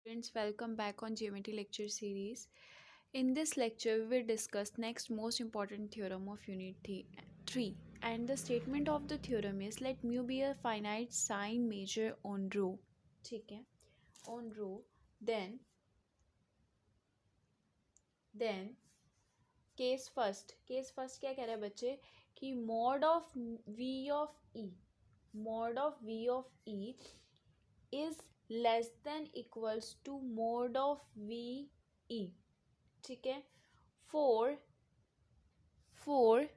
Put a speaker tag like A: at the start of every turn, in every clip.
A: Students, welcome back on Geometry lecture series. In this lecture, we will discuss next most important theorem of Unit 3. And the statement of the theorem is let mu be a finite sine measure on rho. ठीक है, on rho. Then case first क्या कह रहा है बच्चे कि mod of v of e is less than equals to mod of v e. ठीक है, for for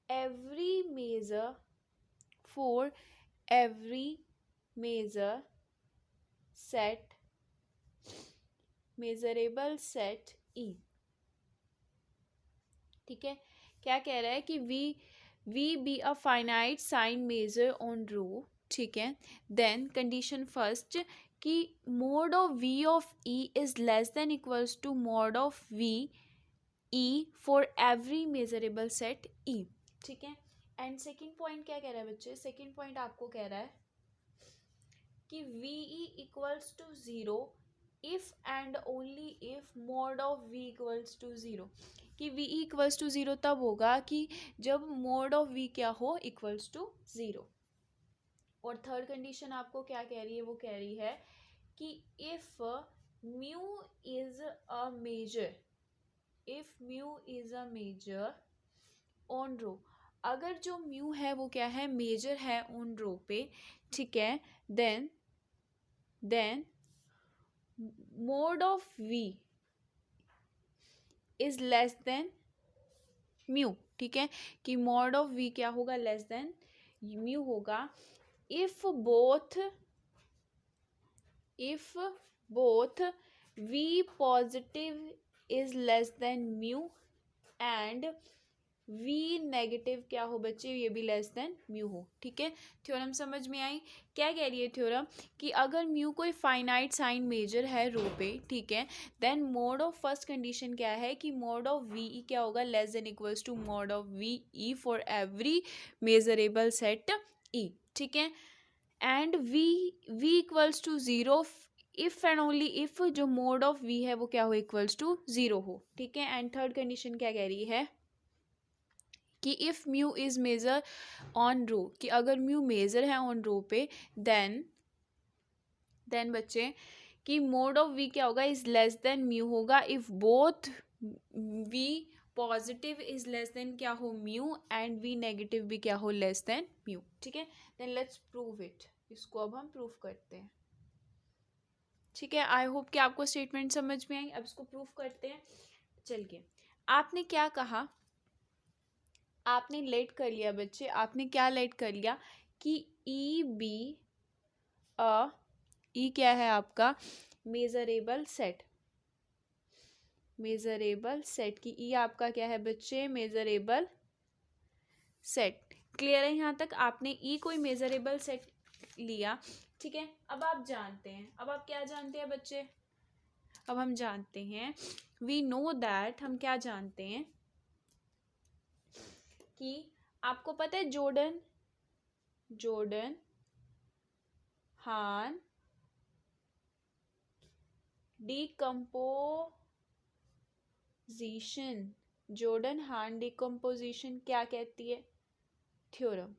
A: every measure for every measure set measurable set e. ठीक है, क्या कह रहा है कि v be a finite sine measure on rho. ठीक है, then condition first कि mod of v of e is less than equals to mod of v e for every measurable set e. ठीक है, एंड सेकेंड पॉइंट क्या कह रहा है बच्चे, सेकेंड पॉइंट आपको कह रहा है कि v e equals to zero if and only if mod of v equals to zero. कि v e equals to zero तब होगा कि जब मोड ऑफ वी क्या हो, इक्वल्स टू ज़ीरो. और थर्ड कंडीशन आपको क्या कह रही है, वो कह रही है कि if mu is a measure on rho, अगर जो म्यू है वो क्या है, मेजर है ऑन रो पे. ठीक है, then mod of V is less than mu. ठीक है, कि मोड ऑफ वी क्या होगा, लेस देन म्यू होगा if both we positive is less than mu and V negative क्या हो बच्चे, ये भी लेस देन म्यू हो. ठीक है, थ्योरम समझ में आई. क्या कह रही है थ्योरम कि अगर म्यू कोई फाइनाइट साइन मेजर है रो पे, ठीक है, then mod of first condition क्या है कि मोड ऑफ वी ई क्या होगा, less than equals to mod of we E for every measurable set E. ठीक है, and V equals to zero if and only if जो mod of V है वो क्या हो, इक्वल्स टू ज़ीरो हो. ठीक है, एंड थर्ड कंडीशन क्या कह रही है कि if mu is measure on rho, कि अगर म्यू मेजर है ऑन रो पे, देन बच्चे कि मोड ऑफ वी क्या होगा, इज़ लेस देन म्यू होगा if both we positive is less than क्या हो, म्यू, एंड वी नेगेटिव भी क्या हो, लेस देन म्यू. ठीक है, देन लेट्स प्रूव इट. इसको अब हम प्रूव करते हैं. ठीक है, आई होप कि आपको स्टेटमेंट समझ में आई. अब इसको प्रूव करते हैं. चलिए, आपने क्या कहा, आपने लेट कर लिया बच्चे, आपने क्या लेट कर लिया कि ई बी अ ई क्या है आपका, मेजरेबल सेट की ई आपका क्या है बच्चे, मेजरेबल सेट. क्लियर है यहाँ तक, आपने ई कोई मेजरेबल सेट लिया. ठीक है, अब आप जानते हैं, अब आप क्या जानते हैं बच्चे, अब हम जानते हैं, वी नो दैट, हम क्या जानते हैं कि आपको पता है जॉर्डन हान डिकम्पोजिशन क्या कहती है थ्योरम,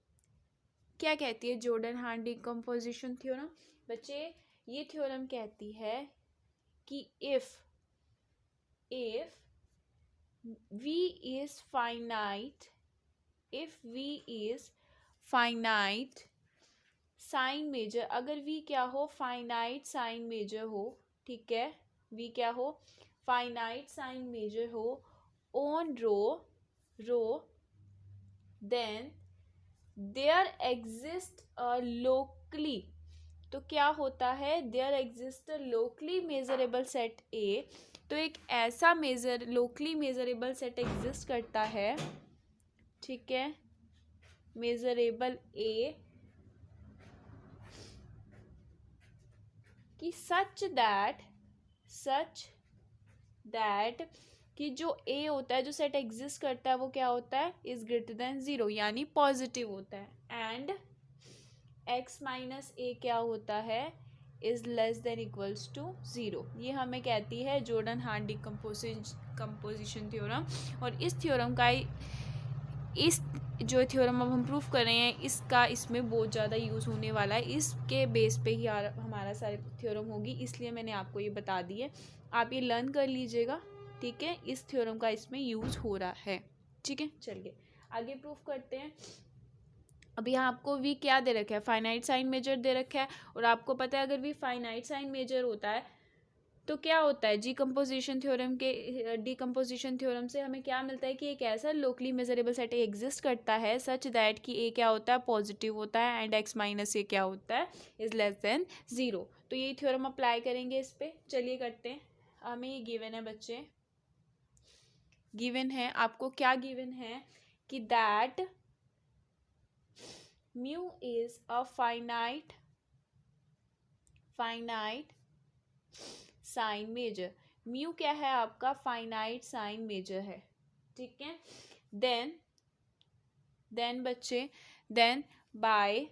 A: क्या कहती है जॉर्डन हान डिकम्पोजिशन थ्योरम बच्चे. ये थ्योरम कहती है कि if V is finite sign measure, अगर वी क्या हो, फाइनाइट साइन मेजर हो. ठीक है, वी क्या हो, फाइनाइट साइन मेजर हो on rho, then there exist a locally, तो क्या होता है, there exist a locally measurable set A. तो एक ऐसा लोकली मेजरेबल सेट एग्जिस्ट करता है. ठीक है, मेजरेबल ए कि सच दैट कि जो ए होता है, जो सेट एग्जिस्ट करता है, वो क्या होता है, इज ग्रेटर देन ज़ीरो, यानी पॉजिटिव होता है. x माइनस ए क्या होता है, is less than equals to zero. ये हमें कहती है जॉर्डन हार्ट कंपोजिशन थ्योरम। और इस थ्योरम का इस जो थ्योरम अब हम प्रूफ कर रहे हैं इसका इसमें बहुत ज़्यादा यूज़ होने वाला है, इसके बेस पे ही हमारा सारे थ्योरम होगी, इसलिए मैंने आपको ये बता दी है। आप ये लर्न कर लीजिएगा, ठीक है। इस थ्योरम का इसमें यूज़ हो रहा है, ठीक है। चलिए आगे प्रूफ करते हैं। अब यहाँ आपको वी क्या दे रखा है, फाइनाइट साइन मेजर दे रखा है। और आपको पता है अगर वी फाइनाइट साइन मेजर होता है तो क्या होता है, डीकम्पोजिशन थ्योरम से हमें क्या मिलता है कि एक ऐसा लोकली मेजरेबल सेट एग्जिस्ट करता है सच दैट कि ए क्या होता है, पॉजिटिव होता है, एंड एक्स माइनस ए क्या होता है, इज लेस देन ज़ीरो। तो ये थ्योरम अप्लाई करेंगे इस पर। चलिए करते हैं। हमें ये गिवन है बच्चे, गिवन है आपको, क्या गिवन है कि that mu is a finite sign measure. Mu क्या है आपका, फाइनाइट साइन मेजर है, ठीक है। देन बच्चे, देन बाय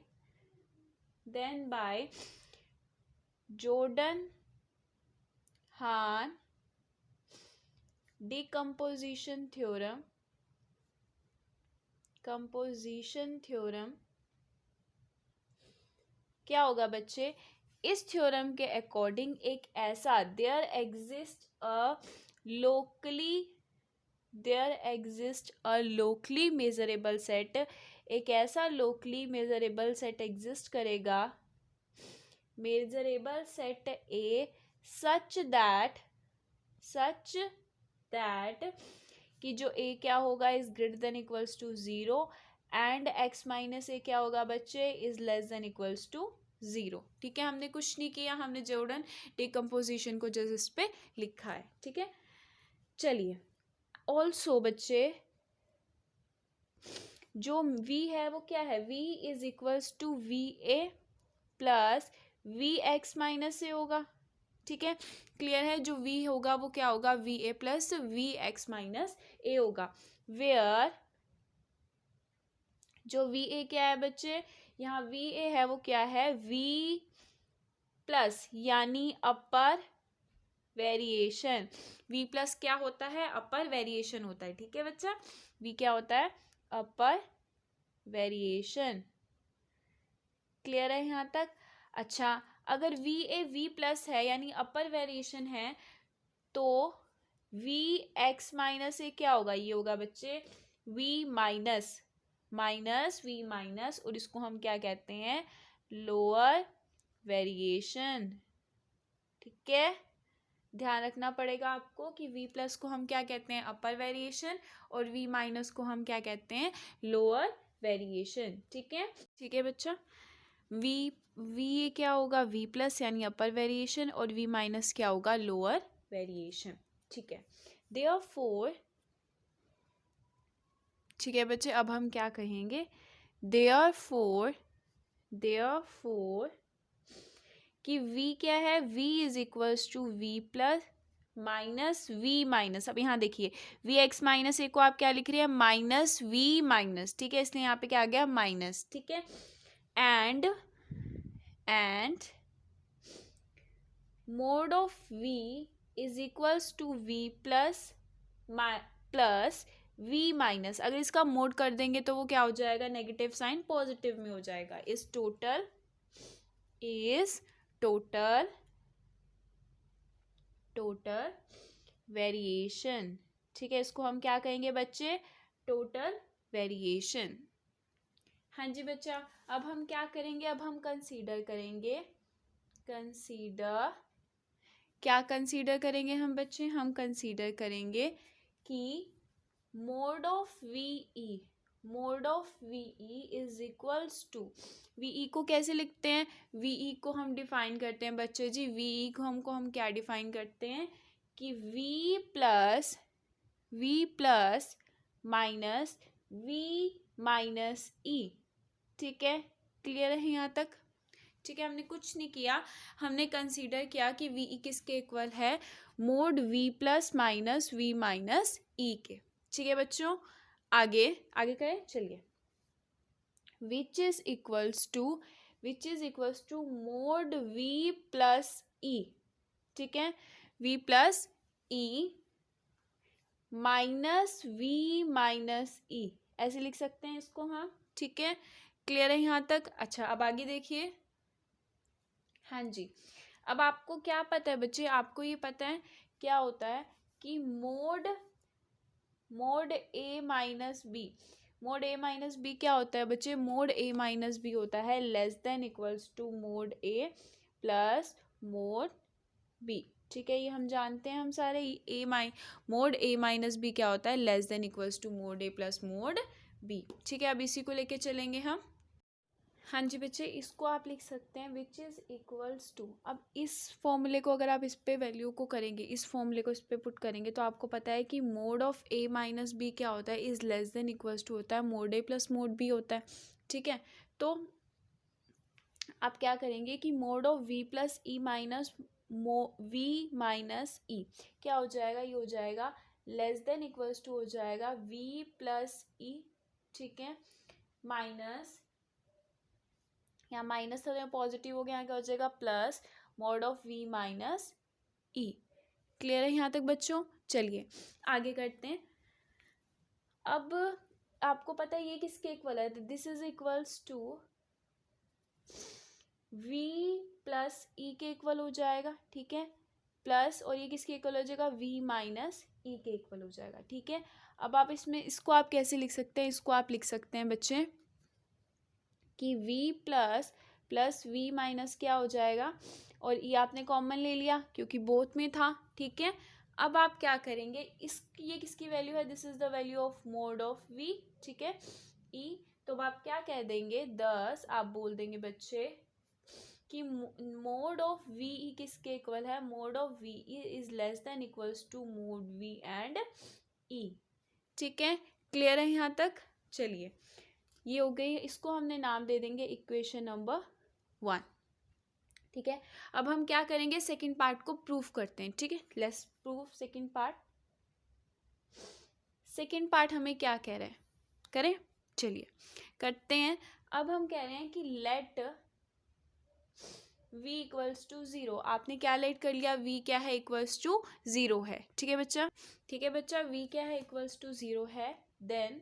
A: जॉर्डन हार्ट डिकम्पोजिशन थ्योरम क्या होगा बच्चे, इस थ्योरम के अकॉर्डिंग एक ऐसा there exist a locally measurable set, एक ऐसा लोकली मेजरेबल सेट एग्जिस्ट करेगा, measurable set A such that कि जो ए क्या होगा, is greater than equals to zero, and x minus A क्या होगा बच्चे, is less than equals to zero, ठीक है। हमने कुछ नहीं किया, हमने जॉर्डन डिकम्पोजिशन को जस्ट इस पे लिखा है, ठीक है। चलिए ऑल्सो बच्चे जो v है वो क्या है, v is equals to we a plus v x minus a होगा, ठीक है। क्लियर है, जो v होगा वो क्या होगा, v a plus v x minus a होगा। वेयर जो वी ए क्या है बच्चे, यहाँ वी ए है वो क्या है, v प्लस यानी अपर वेरिएशन। v प्लस क्या होता है, अपर वेरिएशन होता है, ठीक है बच्चा। v क्या होता है, अपर वेरिएशन। क्लियर है यहाँ तक। अच्छा, अगर वी ए वी प्लस है यानी अपर वेरिएशन है, तो वी एक्स माइनस ए क्या होगा, ये होगा बच्चे वी माइनस वी माइनस, और इसको हम क्या कहते हैं, लोअर वेरिएशन, ठीक है। ध्यान रखना पड़ेगा आपको कि v प्लस को हम क्या कहते हैं, अपर वेरिएशन, और v माइनस को हम क्या कहते हैं, लोअर वेरिएशन, ठीक है बच्चा। v क्या होगा, v प्लस यानी अपर वेरिएशन, और v माइनस क्या होगा, लोअर वेरिएशन, ठीक है। देयरफॉर, ठीक है बच्चे, अब हम क्या कहेंगे, देयरफॉर कि v क्या है, v is equals to v plus minus v minus. अब यहाँ देखिए v एक्स माइनस ए को आप क्या लिख रहे हैं, माइनस v माइनस, ठीक है, इसलिए यहाँ पे क्या आ गया, माइनस, ठीक है। And mod of v is equals to v plus v minus. अगर इसका मोड कर देंगे तो वो क्या हो जाएगा, नेगेटिव साइन पॉजिटिव में हो जाएगा। इज टोटल वेरिएशन, ठीक है। इसको हम क्या कहेंगे बच्चे, टोटल वेरिएशन। हाँ जी बच्चा, अब हम क्या करेंगे, अब हम कंसीडर करेंगे, क्या कंसीडर करेंगे हम बच्चे, हम कंसीडर करेंगे कि mod of V is equals to, V को कैसे लिखते हैं, वी को हम डिफाइन करते हैं बच्चे जी, वी को हम क्या डिफाइन करते हैं कि v plus minus v minus e, ठीक है। क्लियर है यहाँ तक, ठीक है। हमने कुछ नहीं किया, हमने कंसीडर किया कि वी किसके इक्वल है, mod v plus minus v minus e के, ठीक है बच्चों। आगे करें, चलिए, which is equals to which is equals to mod v plus e, ठीक है, v plus e minus v minus e, ऐसे लिख सकते हैं इसको हम, ठीक है। क्लियर है यहाँ तक? अच्छा, अब आगे देखिए। हाँ जी, अब आपको क्या पता है बच्चे, आपको ये पता है क्या होता है कि मोड ए माइनस बी, मोड ए माइनस बी क्या होता है बच्चे, मोड ए माइनस बी होता है less than equals to mod A plus mod B, ठीक है, ये हम जानते हैं हम सारे। मोड ए माइनस बी क्या होता है, less than equals to mod A plus mod B, ठीक है। अब इसी को लेके चलेंगे हम। हाँ जी बच्चे, इसको आप लिख सकते हैं विच इज़ इक्वल्स टू, अब इस फॉर्मूले को अगर आप इस पे वैल्यू को करेंगे, इस फॉर्मूले को इस पे पुट करेंगे, तो आपको पता है कि mod of a minus b क्या होता है, is less than equals to होता है मोड ए प्लस मोड बी होता है, ठीक है। तो आप क्या करेंगे कि mod of v plus e minus v minus e क्या हो जाएगा, ये हो जाएगा लेस देन इक्वल्स टू हो जाएगा वी प्लस ई, ठीक है, माइनस, यहाँ माइनस था तो पॉजिटिव हो गया, यहाँ क्या हो जाएगा plus mod of V minus E. Clear है यहाँ तक बच्चों? चलिए आगे करते हैं। अब आपको पता है ये किसके इक्वल है, this is equals to v plus e के इक्वल हो जाएगा, ठीक है, प्लस और ये किसके इक्वल हो जाएगा, वी माइनस ई के इक्वल हो जाएगा, ठीक है। अब आप इसमें इसको आप कैसे लिख सकते हैं, इसको आप लिख सकते हैं बच्चे कि v plus plus V minus क्या हो जाएगा, और ये आपने कॉमन ले लिया क्योंकि बोथ में था, ठीक है। अब आप क्या करेंगे, इस ये किसकी वैल्यू है, this is the value of mode of v, ठीक है, e, तो अब आप क्या कह देंगे, 10 आप बोल देंगे बच्चे कि मोड ऑफ वी ई किसके इक्वल है, mod of we e is less than equals to mod v and e, ठीक है। क्लियर है यहाँ तक? चलिए ये हो गई, इसको हमने नाम दे देंगे इक्वेशन नंबर 1, ठीक है। अब हम क्या करेंगे, सेकंड पार्ट को प्रूफ करते हैं, ठीक है, let's proof second part. Second part हमें क्या कह रहा है, करें, चलिए करते हैं। अब हम कह रहे हैं कि लेट v इक्वल्स टू 0, आपने क्या लेट कर लिया, v क्या है इक्वल्स टू 0 है, ठीक है बच्चा, ठीक है बच्चा, v क्या है इक्वल्स टू 0 है, then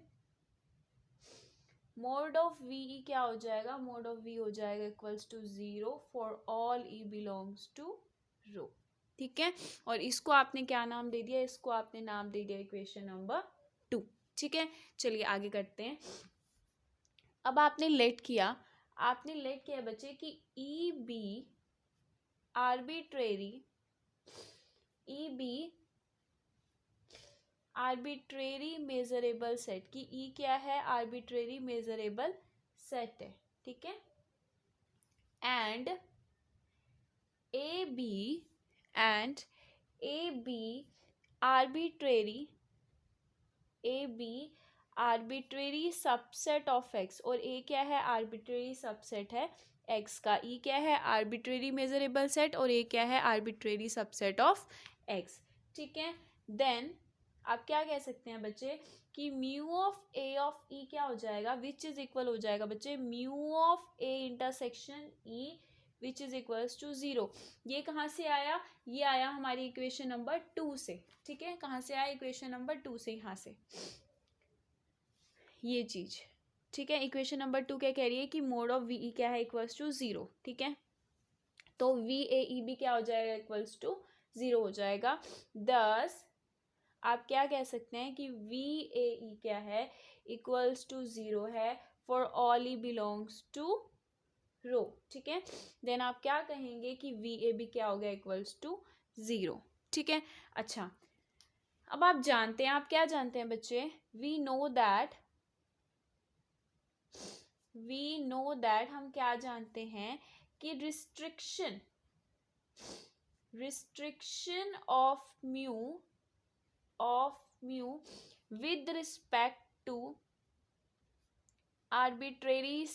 A: mod of V E क्या हो जाएगा, मोड ऑफ वी हो जाएगा equals to 0 for all e belongs to row, ठीक है। और इसको आपने क्या नाम दे दिया, इसको आपने नाम दे दिया इक्वेशन नंबर 2, ठीक है। चलिए आगे करते हैं। अब आपने लेट किया बच्चे कि E be arbitrary measurable set, की ई क्या है, आर्बिट्रेरी मेजरेबल सेट है, ठीक है, and A be arbitrary subset of X, और ए क्या है, आर्बिट्रेरी सबसेट है एक्स का, ई क्या है, आर्बिट्रेरी मेजरेबल सेट, और ए क्या है, आर्बिट्रेरी सबसेट ऑफ एक्स, ठीक है। देन आप क्या कह सकते हैं बच्चे कि म्यू ऑफ ई क्या हो जाएगा, विच इज इक्वल हो जाएगा बच्चे mu of A intersection E which is equals to 0। ये कहाँ से आया, ये आया हमारी इक्वेशन नंबर 2 से, ठीक है, कहाँ से आया, इक्वेशन नंबर 2 से, यहाँ से ये चीज, ठीक है। इक्वेशन नंबर 2 क्या कह रही है कि मोड ऑफ वी ई क्या है इक्वल्स टू 0, ठीक है, तो वी ए ई भी क्या हो जाएगा इक्वल्स टू 0 हो जाएगा। दस आप क्या कह सकते हैं कि वी ए ई क्या है इक्वल्स टू 0 है for all e belongs to row, ठीक है। देन आप क्या कहेंगे कि वी ए बी क्या हो गया इक्वल्स टू 0, ठीक है। अच्छा, अब आप जानते हैं, आप क्या जानते हैं बच्चे, वी नो दैट हम क्या जानते हैं कि restriction of mu with respect to arbitrary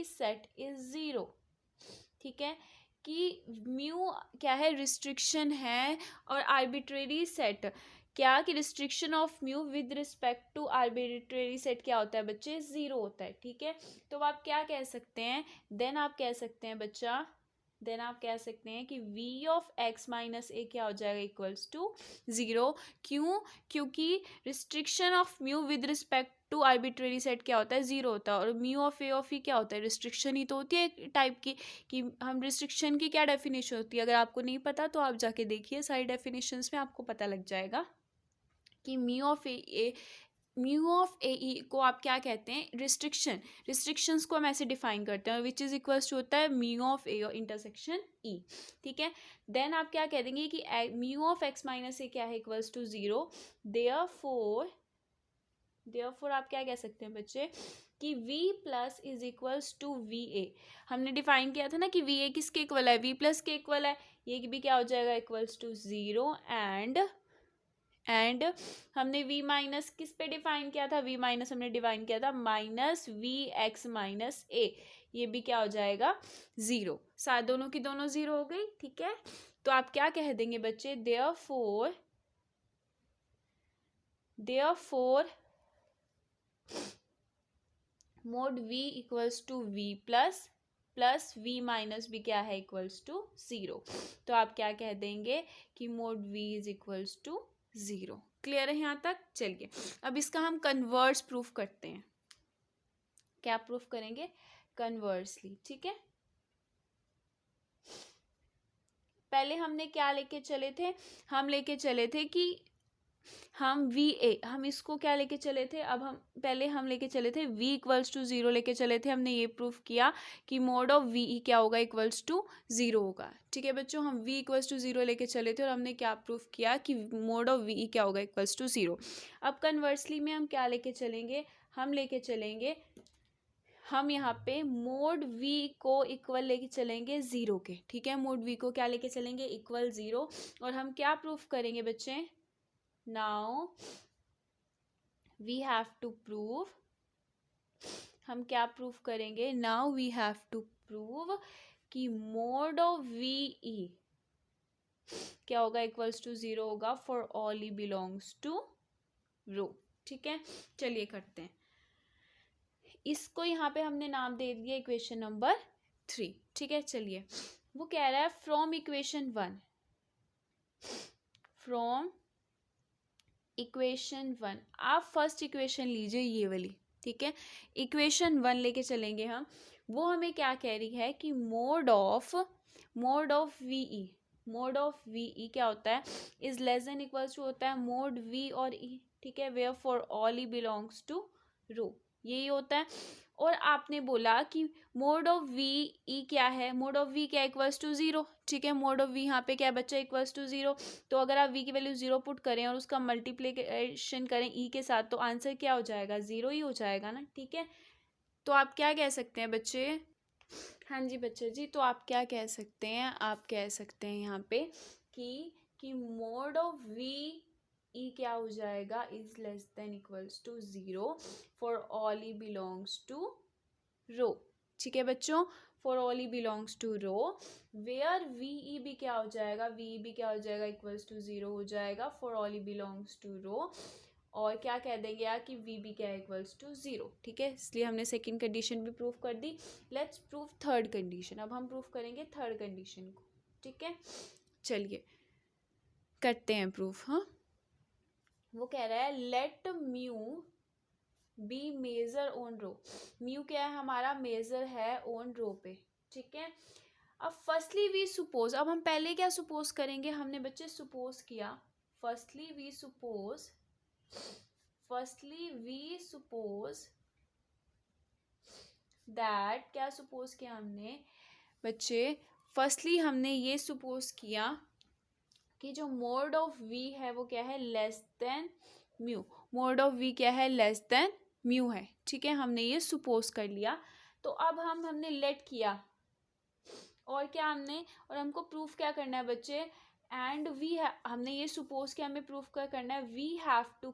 A: set is 0, ठीक है, कि म्यू क्या है, रिस्ट्रिक्शन है और आर्बिट्रेरी सेट क्या कि restriction of mu with respect to arbitrary set क्या होता है बच्चे, जीरो होता है, ठीक है। तो आप क्या कह सकते हैं, देन आप कह सकते हैं बच्चा, देन आप कह सकते हैं कि v of x minus A क्या हो जाएगा, इक्वल्स टू जीरो। क्यों, क्योंकि restriction of mu with respect to arbitrary set क्या होता है, जीरो होता है, और mu of A of E क्या होता है, रिस्ट्रिक्शन ही तो होती है टाइप की। कि हम रिस्ट्रिक्शन की क्या डेफिनेशन होती है, अगर आपको नहीं पता तो आप जाके देखिए सारी डेफिनेशंस में आपको पता लग जाएगा कि म्यू ऑफ ए ई को आप क्या कहते हैं, रिस्ट्रिक्शंस को हम ऐसे डिफाइन करते हैं, विच इज इक्वल्स टू होता है म्यू ऑफ ए इंटरसेक्शन ई, ठीक है। देन आप क्या कह देंगे कि mu of x minus A क्या है, इक्वल्स टू जीरो। देयरफॉर आप क्या कह सकते हैं बच्चे कि v plus is equals to we A. हमने डिफाइन किया था ना कि वी ए किसके इक्वल है, v प्लस के इक्वल है, ये भी क्या हो जाएगा, इक्वल्स टू जीरो। एंड हमने v माइनस किस पे डिफाइन किया था, v माइनस हमने डिफाइन किया था माइनस वी एक्स माइनस ए, ये भी क्या हो जाएगा, जीरो। साथ दोनों की दोनों जीरो हो गई, ठीक है। तो आप क्या कह देंगे बच्चे, therefore mod v equals to v plus v minus भी क्या है, इक्वल्स टू जीरो। तो आप क्या कह देंगे कि mod v is equals to zero. Clear है यहाँ तक, चलिए अब इसका हम कन्वर्स प्रूफ करते हैं। क्या प्रूफ करेंगे, कन्वर्सली, ठीक है। पहले हमने क्या लेके चले थे, हम लेके चले थे कि हम हम इसको क्या लेके चले थे, अब हम लेके चले थे v इक्वल्स टू जीरो लेके चले थे। हमने ये प्रूफ किया कि मोड ऑफ वी ई क्या होगा, इक्वल्स टू जीरो होगा, ठीक है बच्चों। हम v इक्वल्स टू जीरो लेके चले थे और हमने क्या प्रूफ किया कि मोड ऑफ वी ई क्या होगा, इक्वल्स टू जीरो। अब कन्वर्सली में हम क्या लेके चलेंगे, हम यहाँ पे मोड v को इक्वल लेके चलेंगे जीरो के, ठीक है। मोड v को क्या लेके चलेंगे, इक्वल जीरो। और हम क्या प्रूफ करेंगे बच्चे, now we have to prove, हम क्या प्रूफ करेंगे, now we have to prove कि मोड ऑफ वी ई क्या होगा, इक्वल्स टू जीरो होगा for all e belongs to row, ठीक है। चलिए करते हैं इसको, यहाँ पे हमने नाम दे दिया इक्वेशन नंबर 3, ठीक है। चलिए वो कह रहा है फ्रॉम इक्वेशन 1 आप फर्स्ट इक्वेशन लीजिए ये वाली, ठीक है। इक्वेशन 1 लेके चलेंगे हम। वो हमें क्या कह रही है कि मोड ऑफ वी ई क्या होता है, is less than equals to होता है मोड वी और ई, ठीक है। Where for all e belongs to row, यही होता है। और आपने बोला कि मोड ऑफ वी ई क्या है, मोड ऑफ वी क्या इक्वल्स टू जीरो, ठीक है। मोड ऑफ वी यहाँ पे क्या बच्चा, इक्वल्स टू जीरो। तो अगर आप वी की वैल्यू जीरो पुट करें और उसका मल्टीप्लिकेशन करें ई के साथ, तो आंसर क्या हो जाएगा, जीरो ही हो जाएगा ना, ठीक है। तो आप क्या कह सकते हैं बच्चे, हाँ जी बच्चे जी, तो आप क्या कह सकते हैं, आप कह सकते हैं यहाँ पे कि मोड ऑफ वी ई क्या हो जाएगा, is less than equals to zero for all e belongs to row, ठीक है बच्चों। For all e belongs to row where v e भी क्या हो जाएगा, इक्वल्स टू जीरो हो जाएगा for all e belongs to row. और क्या कह देंगे यार कि वी बी क्या इक्वल्स टू जीरो, ठीक है। इसलिए हमने सेकंड कंडीशन भी प्रूफ कर दी। Let's proof third condition. अब हम प्रूफ करेंगे थर्ड कंडीशन को, ठीक है। चलिए करते हैं प्रूफ। हाँ, वो कह रहा है let mu be measure on row. Mu क्या है हमारा, मेजर है ऑन रो पे, ठीक है। अब फर्स्टली वी सपोज, अब हम पहले क्या सपोज करेंगे, हमने बच्चे सपोज किया, फर्स्टली वी सपोज दैट, क्या सपोज किया हमने बच्चे, फर्स्टली हमने ये सपोज किया कि जो मोड ऑफ वी है वो क्या है, less than mu. Mod of we क्या है, लेस देन म्यू है, ठीक है। हमने ये सपोज कर लिया। तो अब हमने लेट किया, और क्या हमने, और हमको प्रूफ क्या करना है बच्चे, एंड हमने ये सपोज किया, हमें प्रूफ क्या करना है, वी हैव टू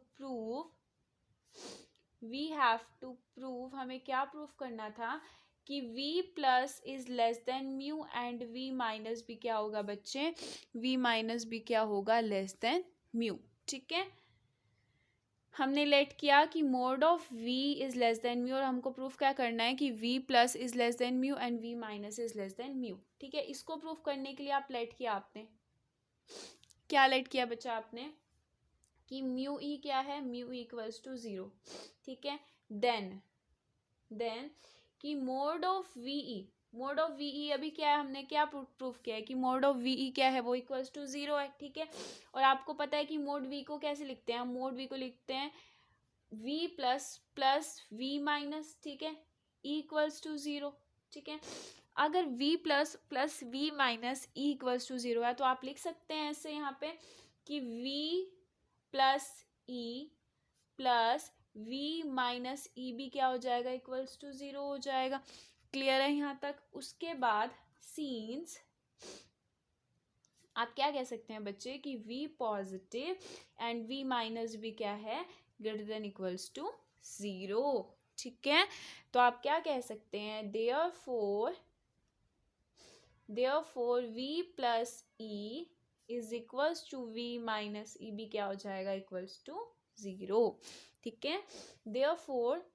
A: प्रूव, हमें क्या प्रूफ करना था कि v plus is less than mu and v minus भी क्या होगा बच्चे, v माइनस भी क्या होगा, लेस देन म्यू, ठीक है, हमने लेट किया कि mod of v is less than mu, और हमको प्रूफ क्या करना है कि v plus is less than mu and v minus is less than mu. ठीक है, इसको प्रूफ करने के लिए आप लेट किया, आपने क्या लेट किया बच्चा, आपने कि म्यू ई क्या है, म्यू इक्वल्स टू 0। ठीक है, देन कि मोड ऑफ वी ई अभी क्या है, हमने क्या प्रूफ किया है कि मोड ऑफ वी ई क्या है, वो इक्वल्स टू 0 है। ठीक है, और आपको पता है कि मोड वी को कैसे लिखते हैं, हम मोड वी को लिखते हैं v प्लस v माइनस, ठीक है, e इक्वल्स टू 0। ठीक है, अगर v plus v minus e equals to 0 है तो आप लिख सकते हैं ऐसे यहाँ पे कि v plus e plus v minus e भी क्या हो जाएगा, इक्वल्स टू 0 हो जाएगा। क्लियर है यहाँ तक? उसके बाद सीन्स आप क्या कह सकते हैं बच्चे कि v positive and v minus भी क्या है, ग्रेटर देन इक्वल्स टू 0। ठीक है, तो आप क्या कह सकते हैं, therefore v plus e is equals to v minus e भी क्या हो जाएगा, इक्वल्स टू 0। ठीक है, देयरफॉर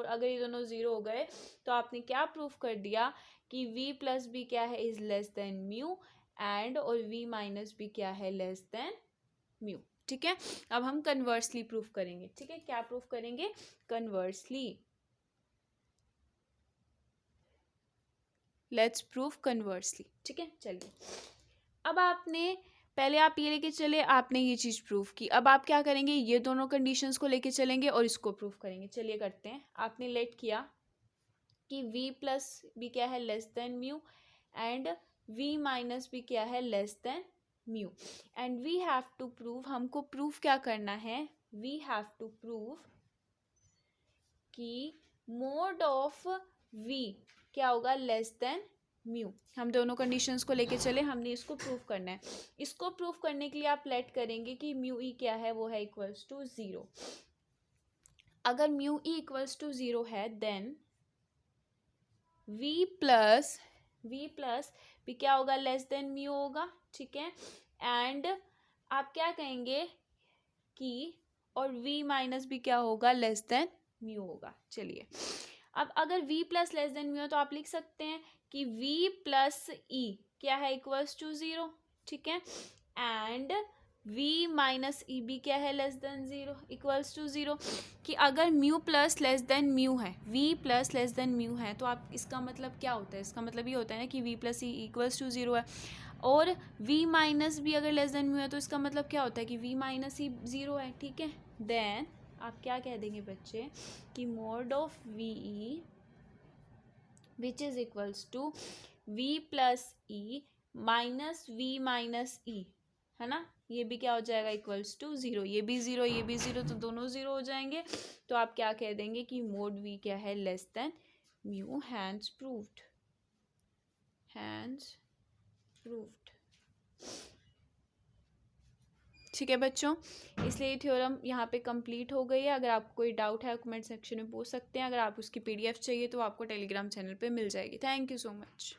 A: अगर ये दोनों 0 हो गए तो आपने क्या प्रूफ कर दिया कि v प्लस भी क्या है, is less than mu, and और v माइनस भी क्या है, लेस देन म्यू। ठीक है, अब हम कन्वर्सली प्रूफ करेंगे। ठीक है, क्या प्रूफ करेंगे, कन्वर्सली। Let's proof conversely. ठीक है, चलिए, अब आपने पहले आप ये लेके चले, आपने ये चीज़ प्रूफ की, अब आप क्या करेंगे, ये दोनों कंडीशंस को लेके चलेंगे और इसको प्रूफ करेंगे। चलिए करते हैं, आपने लेट किया कि v प्लस भी क्या है, less than mu, and v minus भी क्या है, less than mu, and we have to prove, हमको प्रूफ क्या करना है, वी हैव टू प्रूव कि मोड ऑफ v क्या होगा, लेस देन म्यू। हम दोनों कंडीशंस को लेके चले, हमने इसको प्रूफ करना है। इसको प्रूफ करने के लिए आप लेट करेंगे कि म्यू ई क्या है, वो है इक्वल्स टू 0। अगर म्यू ई इक्वल्स टू 0 है देन v प्लस भी क्या होगा, लेस देन म्यू होगा। ठीक है, एंड आप क्या कहेंगे कि और v माइनस भी क्या होगा, लेस देन म्यू होगा। चलिए, अब अगर v plus less than mu तो आप लिख सकते हैं कि v प्लस e क्या है, इक्वल्स टू 0। ठीक है, एंड v माइनस ई भी क्या है, लेस देन 0, इक्वल्स टू 0। कि अगर mu plus less than mu है, v plus less than mu है, तो आप इसका मतलब क्या होता है, इसका मतलब ये होता है ना कि v plus E equals to 0 है, और v माइनस भी अगर लेस देन म्यू है तो इसका मतलब क्या होता है कि v माइनस ई 0 है। ठीक है, देन आप क्या कह देंगे बच्चे कि mod of we e which is equals to v plus e minus v minus e, है ना, ये भी क्या हो जाएगा, इक्वल्स टू 0। ये भी 0, ये भी 0, तो दोनों 0 हो जाएंगे। तो आप क्या कह देंगे कि मोड v क्या है, less than mu, hence proved. ठीक है बच्चों, इसलिए थ्योरम यहाँ पे कंप्लीट हो गई है। अगर आपको कोई डाउट है कमेंट सेक्शन में पूछ सकते हैं। अगर आप उसकी PDF चाहिए तो आपको टेलीग्राम चैनल पे मिल जाएगी। Thank you so much.